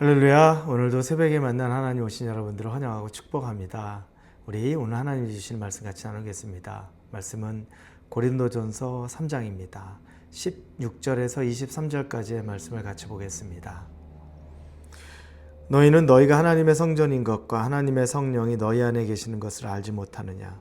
할렐루야. 오늘도 새벽에 만난 하나님 오신 여러분들을 환영하고 축복합니다. 우리 오늘 하나님이 주신 말씀 같이 나누겠습니다. 말씀은 고린도전서 3장입니다. 16절에서 23절까지의 말씀을 같이 보겠습니다. 너희는 너희가 하나님의 성전인 것과 하나님의 성령이 너희 안에 계시는 것을 알지 못하느냐.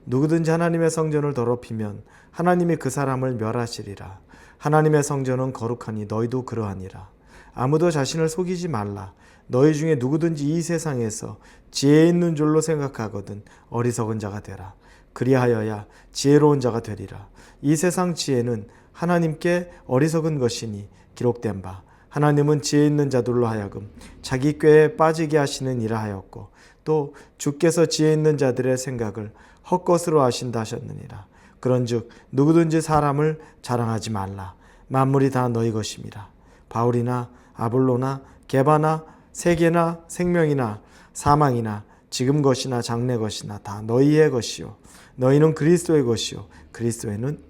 누구든지 하나님의 성전을 더럽히면 하나님이 그 사람을 멸하시리라. 하나님의 성전은 거룩하니 너희도 그러하니라. 아무도 자신을 속이지 말라. 너희 중에 누구든지 이 세상에서 지혜 있는 줄로 생각하거든 어리석은 자가 되라. 그리하여야 지혜로운 자가 되리라. 이 세상 지혜는 하나님께 어리석은 것이니 기록된 바 하나님은 지혜 있는 자들로 하여금 자기 꾀에 빠지게 하시는 이라 하였고 또 주께서 지혜 있는 자들의 생각을 헛것으로 하신다 하셨느니라. 그런즉 누구든지 사람을 자랑하지 말라. 만물이 다 너희 것임이라. 바울이나 아볼로나 게바나 세계나 생명이나 사망이나 지금 것이나 장래 것이나 다 너희의 것이요 너희는 그리스도의 것이요 그리스도는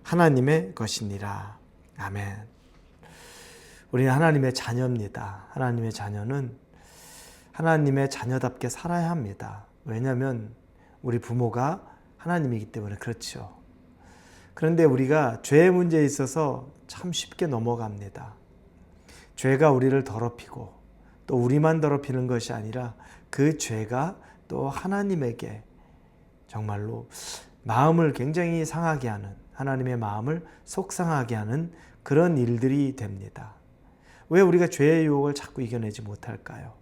하나님의 것이니라. 아멘. 우리는 하나님의 자녀입니다. 하나님의 자녀는 하나님의 자녀답게 살아야 합니다. 왜냐하면 우리 부모가 하나님이기 때문에 그렇죠. 그런데 우리가 죄의 문제에 있어서 참 쉽게 넘어갑니다. 죄가 우리를 더럽히고 또 우리만 더럽히는 것이 아니라 그 죄가 또 하나님에게 정말로 마음을 굉장히 상하게 하는, 하나님의 마음을 속상하게 하는 그런 일들이 됩니다. 왜 우리가 죄의 유혹을 자꾸 이겨내지 못할까요?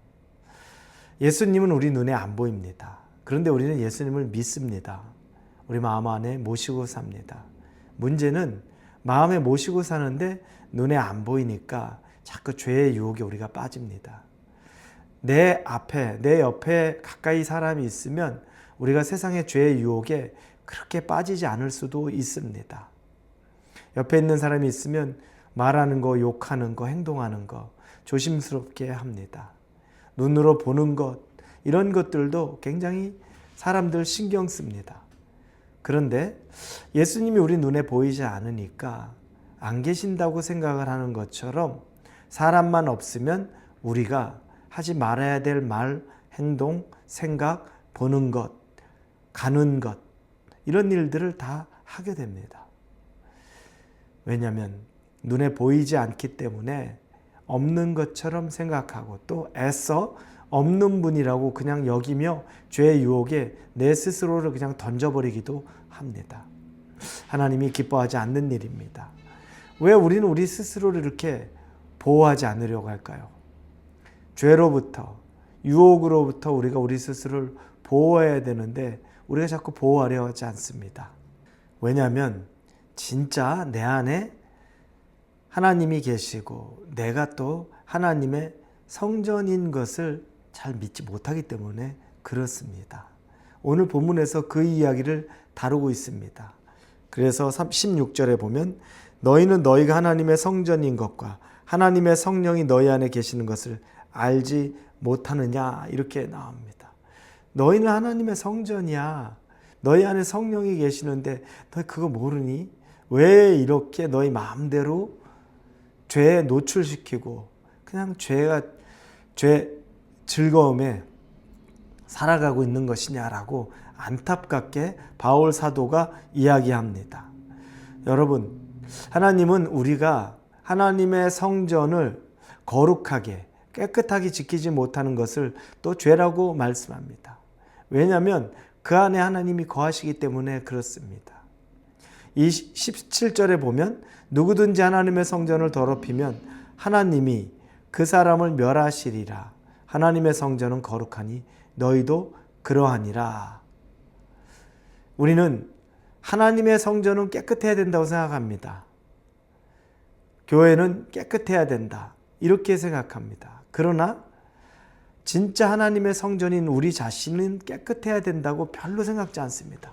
예수님은 우리 눈에 안 보입니다. 그런데 우리는 예수님을 믿습니다. 우리 마음 안에 모시고 삽니다. 문제는 마음에 모시고 사는데 눈에 안 보이니까 자꾸 죄의 유혹에 우리가 빠집니다. 내 앞에, 내 옆에 가까이 사람이 있으면 우리가 세상의 죄의 유혹에 그렇게 빠지지 않을 수도 있습니다. 옆에 있는 사람이 있으면 말하는 거, 욕하는 거, 행동하는 거 조심스럽게 합니다. 눈으로 보는 것, 이런 것들도 굉장히 사람들 신경 씁니다. 그런데 예수님이 우리 눈에 보이지 않으니까 안 계신다고 생각을 하는 것처럼 사람만 없으면 우리가 하지 말아야 될 말, 행동, 생각, 보는 것, 가는 것 이런 일들을 다 하게 됩니다. 왜냐하면 눈에 보이지 않기 때문에 없는 것처럼 생각하고 또 애써 없는 분이라고 그냥 여기며 죄의 유혹에 내 스스로를 그냥 던져버리기도 합니다. 하나님이 기뻐하지 않는 일입니다. 왜 우리는 우리 스스로를 이렇게 보호하지 않으려고 할까요? 죄로부터, 유혹으로부터 우리가 우리 스스로를 보호해야 되는데 우리가 자꾸 보호하려 하지 않습니다. 왜냐하면 진짜 내 안에 하나님이 계시고 내가 또 하나님의 성전인 것을 잘 믿지 못하기 때문에 그렇습니다. 오늘 본문에서 그 이야기를 다루고 있습니다. 그래서 16절에 보면 너희는 너희가 하나님의 성전인 것과 하나님의 성령이 너희 안에 계시는 것을 알지 못하느냐 이렇게 나옵니다. 너희는 하나님의 성전이야. 너희 안에 성령이 계시는데 너희 그거 모르니? 왜 이렇게 너희 마음대로 죄에 노출시키고 그냥 죄 즐거움에 살아가고 있는 것이냐라고 안타깝게 바울 사도가 이야기합니다. 여러분, 하나님은 우리가 하나님의 성전을 거룩하게 깨끗하게 지키지 못하는 것을 또 죄라고 말씀합니다. 왜냐하면 그 안에 하나님이 거하시기 때문에 그렇습니다. 이 17절에 보면 누구든지 하나님의 성전을 더럽히면 하나님이 그 사람을 멸하시리라. 하나님의 성전은 거룩하니 너희도 그러하니라. 우리는 하나님의 성전은 깨끗해야 된다고 생각합니다. 교회는 깨끗해야 된다. 이렇게 생각합니다. 그러나 진짜 하나님의 성전인 우리 자신은 깨끗해야 된다고 별로 생각지 않습니다.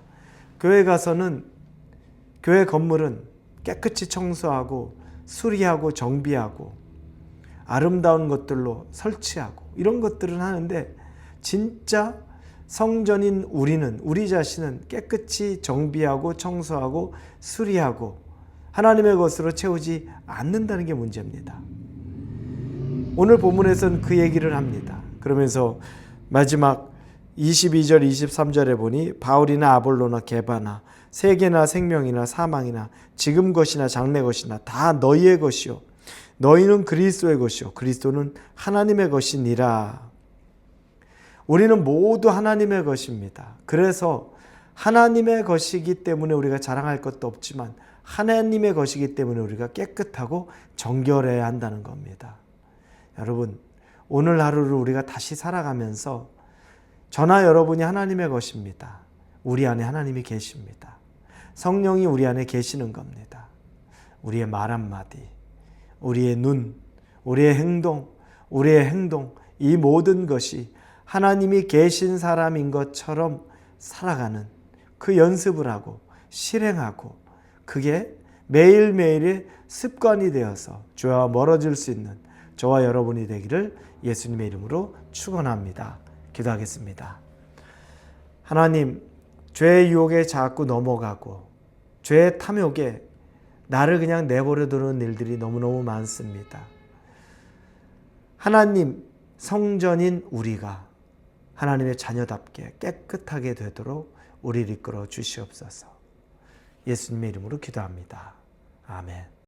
교회 가서는 교회 건물은 깨끗이 청소하고 수리하고 정비하고 아름다운 것들로 설치하고 이런 것들은 하는데 진짜 성전인 우리는 우리 자신은 깨끗이 정비하고 청소하고 수리하고 하나님의 것으로 채우지 않는다는 게 문제입니다. 오늘 본문에서는 그 얘기를 합니다. 그러면서 마지막 22절 23절에 보니 바울이나 아볼로나 게바나 세계나 생명이나 사망이나 지금 것이나 장래 것이나 다 너희의 것이요 너희는 그리스도의 것이요 그리스도는 하나님의 것이니라. 우리는 모두 하나님의 것입니다. 그래서 하나님의 것이기 때문에 우리가 자랑할 것도 없지만 하나님의 것이기 때문에 우리가 깨끗하고 정결해야 한다는 겁니다. 여러분, 오늘 하루를 우리가 다시 살아가면서 저나 여러분이 하나님의 것입니다. 우리 안에 하나님이 계십니다. 성령이 우리 안에 계시는 겁니다. 우리의 말 한마디, 우리의 눈, 우리의 행동, 이 모든 것이 하나님이 계신 사람인 것처럼 살아가는 그 연습을 하고 실행하고 그게 매일매일의 습관이 되어서 죄와 멀어질 수 있는 저와 여러분이 되기를 예수님의 이름으로 축원합니다. 기도하겠습니다. 하나님, 죄의 유혹에 자꾸 넘어가고 죄의 탐욕에 나를 그냥 내버려 두는 일들이 너무너무 많습니다. 하나님 성전인 우리가 하나님의 자녀답게 깨끗하게 되도록 우리를 이끌어 주시옵소서. 예수님의 이름으로 기도합니다. 아멘.